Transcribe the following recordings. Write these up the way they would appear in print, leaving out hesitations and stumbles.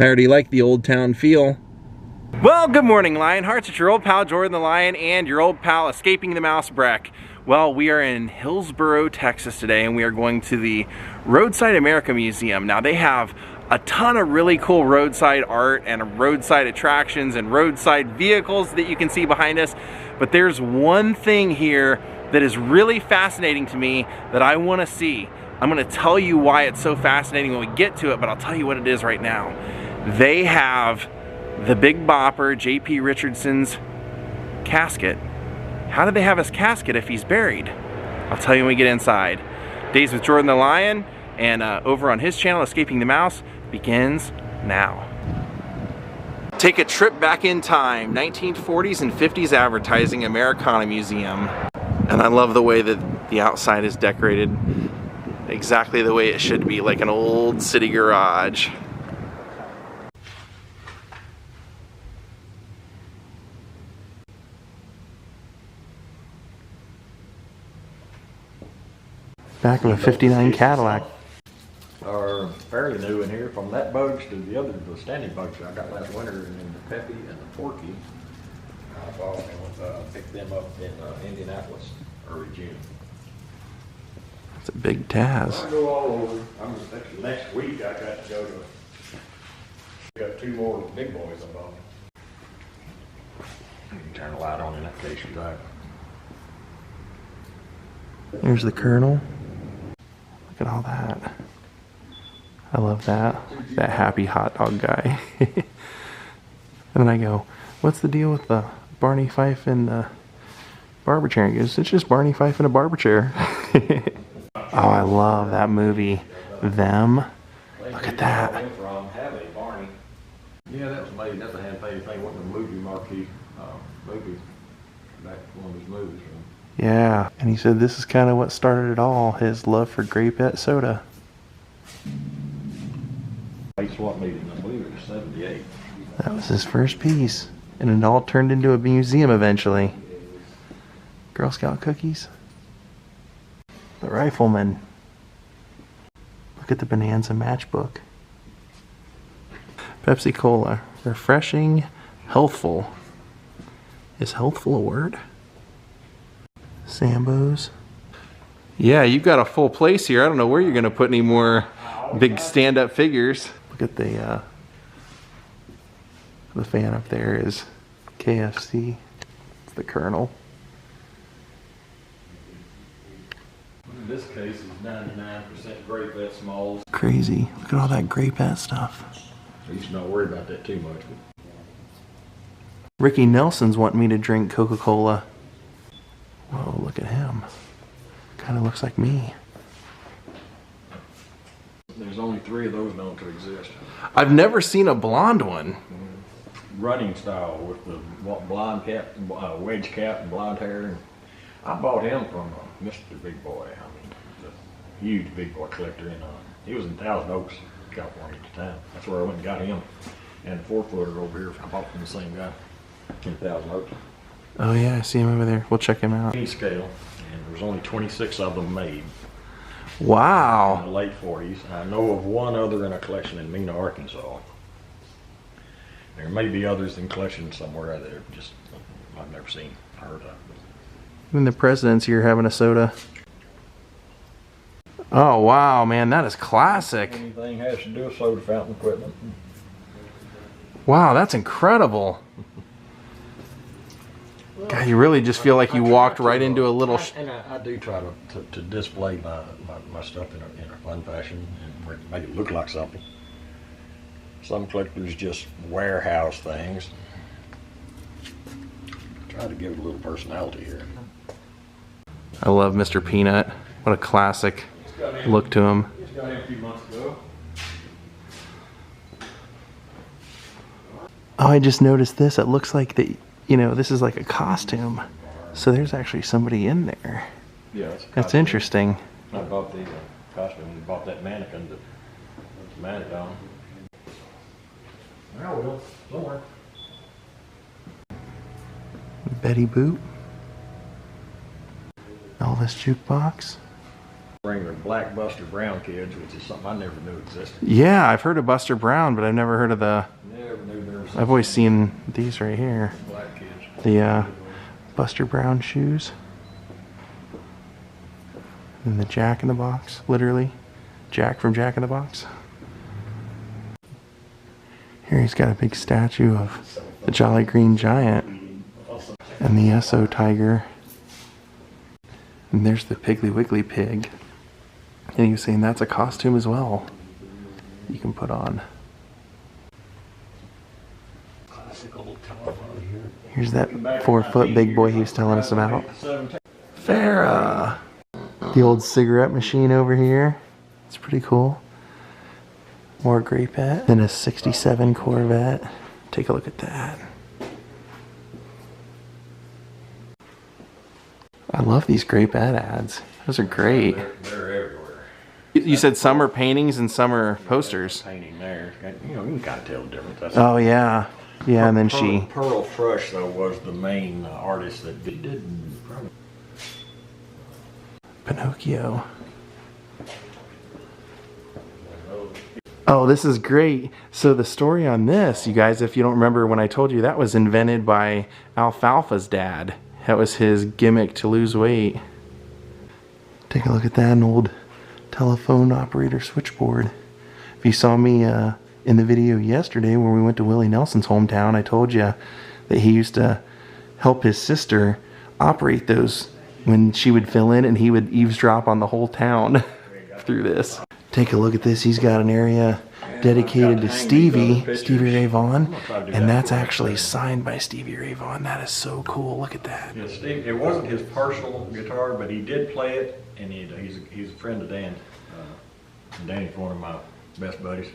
I already like the old town feel. Well, good morning, Lionhearts. It's your old pal Jordan the Lion and your old pal Escaping the Mouse Breck. Well, we are in Hillsboro, Texas today, and we are going to the Roadside America Museum. Now, they have a ton of really cool roadside art and roadside attractions and roadside vehicles that you can see behind us. But there's one thing here that is really fascinating to me that I want to see. I'm going to tell you why it's so fascinating when we get to it, but I'll tell you what it is right now. They have the Big Bopper, J.P. Richardson's casket. How did they have his casket if he's buried? I'll tell you when we get inside. Daze with Jordan the Lion, and over on his channel, Escaping the Mouse, begins now. Take a trip back in time, 1940s and 50s advertising, Americana Museum. And I love the way that the outside is decorated exactly the way it should be, like an old city garage. Back of a 59 Cadillac. Are fairly new in here, from that bugs to the other, the standing bugs I got last winter, and then the Peppy and the Porky. I bought and picked them up in Indianapolis early June. It's a big Taz. I go all over. Next week I got to go to. Got two more big boys I bought. You can turn the light on in that case you drive. Here's the Colonel. Look at all that. I love that. That happy hot dog guy. And then I go, what's the deal with the Barney Fife and the barber chair? He goes, it's just Barney Fife in a barber chair. Oh, I love that movie. Them. Look at that. Yeah, that was made. That's a hand-painted thing. It wasn't a movie marquee movie. Back one of his movies. Yeah, and he said this is kind of what started it all, his love for Grapette soda. Swap meeting, I believe it was 78. That was his first piece, and it all turned into a museum eventually. Girl Scout cookies. The Rifleman. Look at the Bonanza matchbook. Pepsi Cola. Refreshing, healthful. Is healthful a word? Sambo's. Yeah, you've got a full place here. I don't know where you're going to put any more big stand-up figures. Look at the fan up there is KFC. It's the Colonel. This case is 99% Grapette smalls. Crazy. Look at all that Grapette stuff. I used to not worry about that too much. Ricky Nelson's wanting me to drink Coca-Cola. Whoa, look at him. Kind of looks like me. There's only 3 of those known to exist. I've never seen a blonde one. Running style with the blonde cap, wedge cap and blonde hair. I bought him from Mr. Big Boy. I mean, the huge big boy collector. He was in Thousand Oaks, California at the time. That's where I went and got him. And the 4-footer over here, I bought from the same guy in Thousand Oaks. Oh yeah, I see him over there. We'll check him out. Scale, and there's only 26 of them made. Wow. In the late 40s. I know of one other in a collection in Mena, Arkansas. There may be others in collections somewhere that I've never seen, heard of. Even the president's here having a soda. Oh wow, man, that is classic. Anything has to do with soda fountain equipment. Wow, that's incredible. God, you really just feel like you walked right into a little... I do try to display my stuff in a fun fashion and make it look like something. Some collectors just warehouse things. Try to give it a little personality here. I love Mr. Peanut. What a classic look to him. Just got him a few months ago. Oh, I just noticed this. It looks like this is like a costume. So there's actually somebody in there. Yeah, that's That's interesting. I bought the costume and bought that mannequin to put the mannequin on. I will. Don't worry. Betty Boop. Elvis jukebox. Bring their black Buster Brown kids, which is something I never knew existed. Yeah, I've heard of Buster Brown, but I've never heard of the... Never knew there was I've always seen these right here. black kids. The Buster Brown shoes. And the Jack in the Box, literally. Jack from Jack in the Box. Here he's got a big statue of the Jolly Green Giant. And the Esso Tiger. And there's the Piggly Wiggly Pig. And he was saying that's a costume as well. You can put on. Here's that 4-foot big boy he was telling us about. Farrah! The old cigarette machine over here. It's pretty cool. More Grapette. Then a 67 Corvette. Take a look at that. I love these Grapette ads. Those are great. They're everywhere. You said some are paintings and some are posters. Painting there. You know, you can kind of tell the difference. That's Oh yeah. Yeah, and then Pearl Thrush, though, was the main artist that did probably. Pinocchio. Oh, this is great. So the story on this, you guys, if you don't remember when I told you, that was invented by Alfalfa's dad. That was his gimmick to lose weight. Take a look at that, an old telephone operator switchboard. If you saw me in the video yesterday where we went to Willie Nelson's hometown, I told you that he used to help his sister operate those when she would fill in, and he would eavesdrop on the whole town through this. Take a look at this. He's got an area dedicated to Stevie Ray Vaughan, and that's actually signed by Stevie Ray Vaughan. That is so cool. Look at that. Yeah, Steve, it wasn't his personal guitar, but he did play it, and he's a friend of Dan. Danny's one of my best buddies.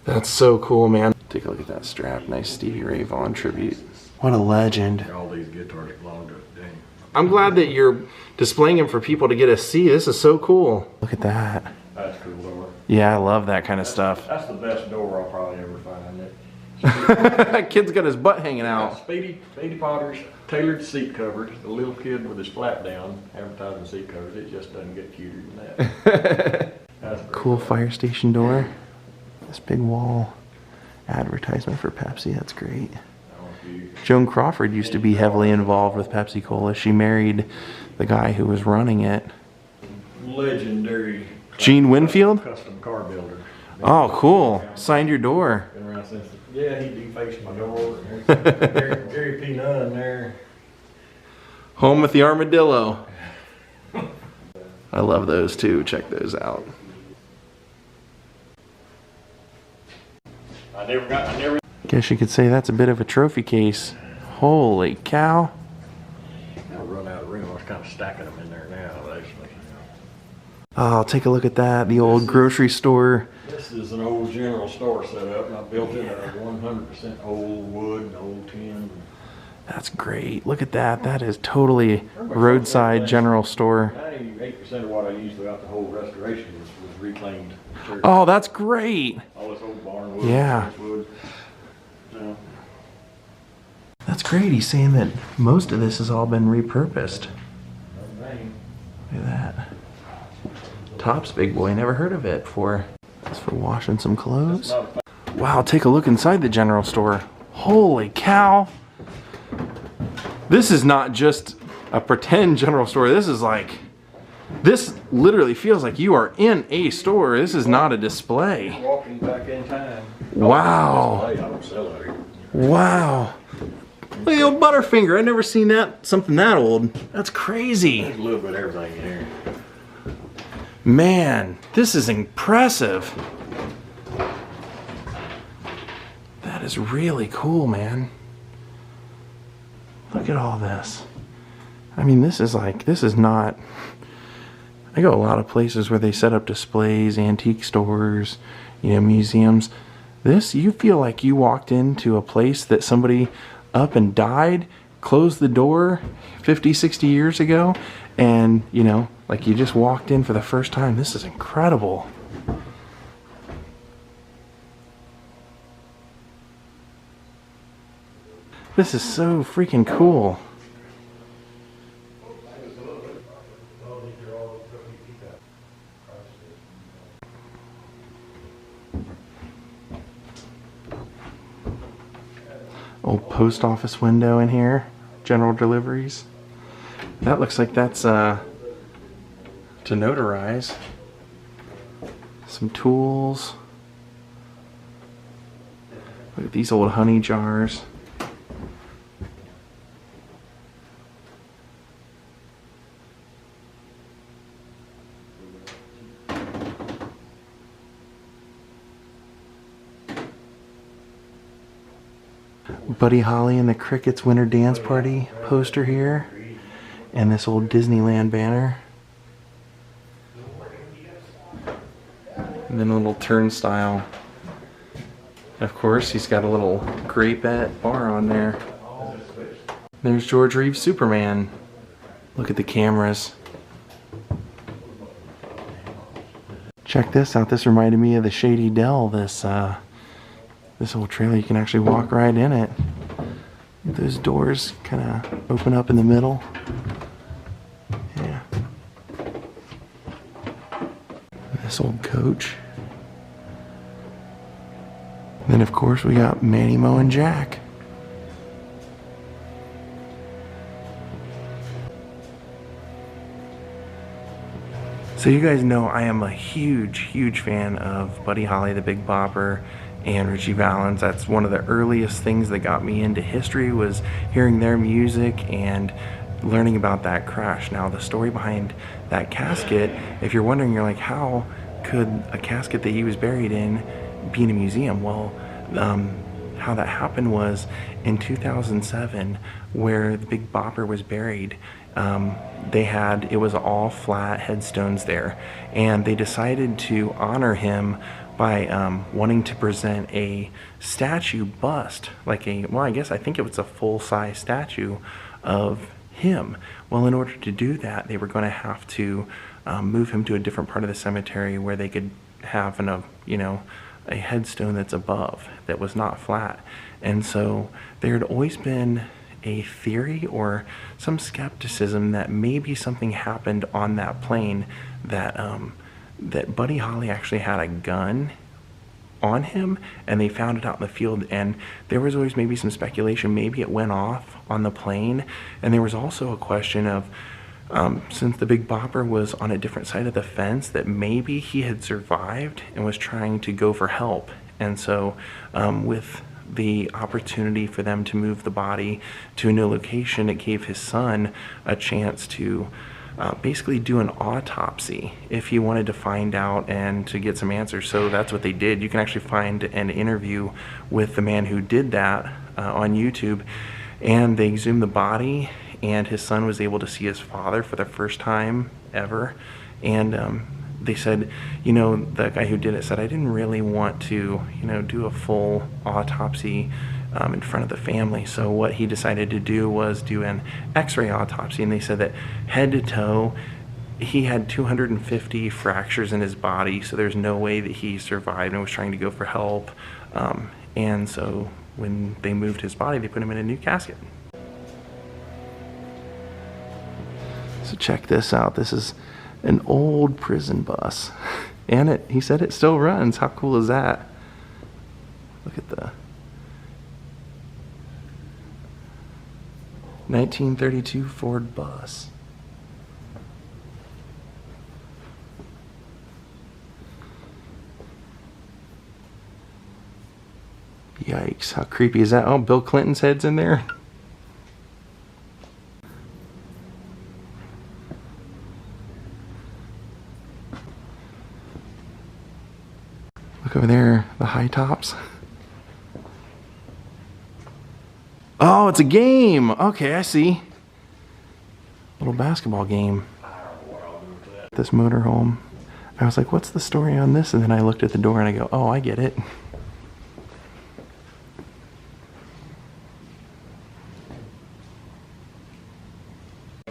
That's so cool, man. Take a look at that strap. Nice Stevie Ray Vaughan tribute. What a legend. All these guitars belong to Danny. I'm glad that you're displaying them for people to get to see. This is so cool. Look at that. That's cool door. Yeah, I love that kind of stuff. That's the best door I'll probably ever find. Kid's got his butt hanging out. Speedy Potter's tailored seat covers. The little kid with his flap down advertising seat covers. It just doesn't get cuter than that. That's Cool fire station door. This big wall. Advertisement for Pepsi. That's great. Joan Crawford used to be heavily involved with Pepsi Cola. She married the guy who was running it. Legendary Gene Winfield? custom car builder. Oh, cool. Signed your door. Been around since yeah, he defaced my door. There's Gary P. Nunn there. Home with the armadillo. I love those too. Check those out. I never. Guess you could say that's a bit of a trophy case. Holy cow. I'll run out of room. I was kind of stacking them in there now, actually. Oh, take a look at that. The old grocery store. This is an old general store setup, and I built it out of 100% old wood and old tin. That's great. Look at that. That is totally roadside general store. 98% of what I used throughout the whole restoration was reclaimed material. Oh, that's great. All this old barn wood. Yeah. Wood. So, That's great. He's saying that most of this has all been repurposed. Look at that. Tops big boy. Never heard of it before. That's for washing some clothes. Wow, take a look inside the general store. Holy cow. This is not just a pretend general store. This is like, this literally feels like you are in a store. This is not a display. walking back in time. Wow. I don't sell it here. Wow. Look at the old Butterfinger. I've never seen that, something that old. That's crazy. There's a little bit of everything in here. Man, this is impressive. That is really cool, man. Look at all this. I mean, this is not... I go a lot of places where they set up displays, antique stores, you know, museums. This, you feel like you walked into a place that somebody up and died, closed the door 50, 60 years ago, and, you know, like you just walked in for the first time. This is incredible. This is so freaking cool. Old post office window in here. General deliveries. That looks like that's to notarize. Some tools. Look at these old honey jars. Buddy Holly and the Crickets Winter Dance Party poster here. And this old Disneyland banner. And then a little turnstile. Of course, he's got a little grapette bar on there. There's George Reeves' Superman. Look at the cameras. Check this out. This reminded me of the Shady Dell. This old trailer. You can actually walk right in it. Those doors kind of open up in the middle. Yeah. This old coach. And then of course we got Manny, Mo, and Jack. So you guys know I am a huge fan of Buddy Holly, the Big Bopper, and Ritchie Valens. That's one of the earliest things that got me into history, was hearing their music and learning about that crash. Now the story behind that casket, if you're wondering, you're like, how could a casket that he was buried in be in a museum? Well, how that happened was in 2007, where the Big Bopper was buried, it was all flat headstones there, and they decided to honor him by wanting to present a statue bust, I think it was a full-size statue of him. Well, in order to do that, they were going to have to move him to a different part of the cemetery where they could have a headstone that's above, that was not flat. And so there had always been a theory or some skepticism that maybe something happened on that plane, that that Buddy Holly actually had a gun on him, and they found it out in the field. And there was always maybe some speculation, maybe it went off on the plane. And there was also a question of, since the Big Bopper was on a different side of the fence, that maybe he had survived and was trying to go for help. And so with the opportunity for them to move the body to a new location, it gave his son a chance to basically do an autopsy if he wanted to find out and to get some answers. So that's what they did. You can actually find an interview with the man who did that on YouTube, and they exhumed the body, and his son was able to see his father for the first time ever. And they said, the guy who did it said, I didn't really want to, do a full autopsy in front of the family. So what he decided to do was do an x-ray autopsy. And they said that head to toe, he had 250 fractures in his body. So there's no way that he survived and was trying to go for help. And so when they moved his body, they put him in a new casket. So check this out. This is an old prison bus, and he said it still runs. How cool is that? Look at the 1932 Ford bus. Yikes, how creepy is that? Oh, Bill Clinton's head's in there. Look over there, the high tops. Oh, it's a game. Okay, I see. Little basketball game. This motorhome. I was like, what's the story on this? And then I looked at the door and I go, oh, I get it.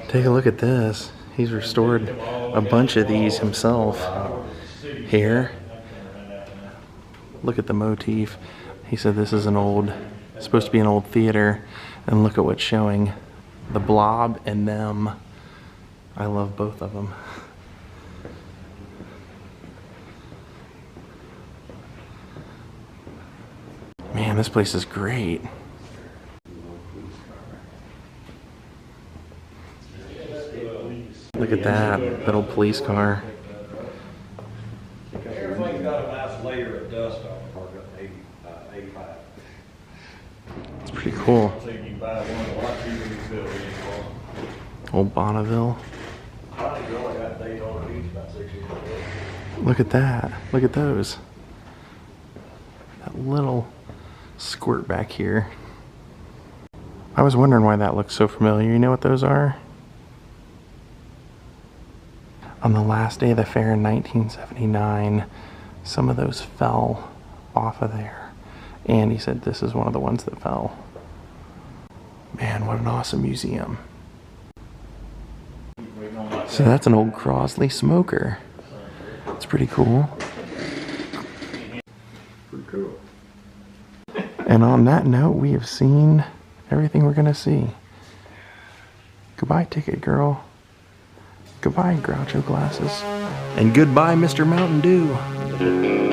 Take a look at this. He's restored a bunch of these himself here. Look at the motif. He said this is supposed to be an old theater, and look at what's showing. The Blob and them. I love both of them. Man, this place is great. Look at that little police car. Everything's got a nice layer of dust on it, marked up 85. It's pretty cool. I think you can buy one a lot cheaper than you build anymore. Old Bonneville. Bonneville, I got Daze on the beach about 6 years ago. Look at that. Look at those. That little squirt back here. I was wondering why that looks so familiar. You know what those are? On the last day of the fair in 1979, some of those fell off of there. And he said this is one of the ones that fell. Man, what an awesome museum. So that's an old Crosley smoker. It's pretty cool. Pretty cool. And on that note, we have seen everything we're gonna see. Goodbye, ticket girl. Goodbye, Groucho glasses. And goodbye, Mr. Mountain Dew.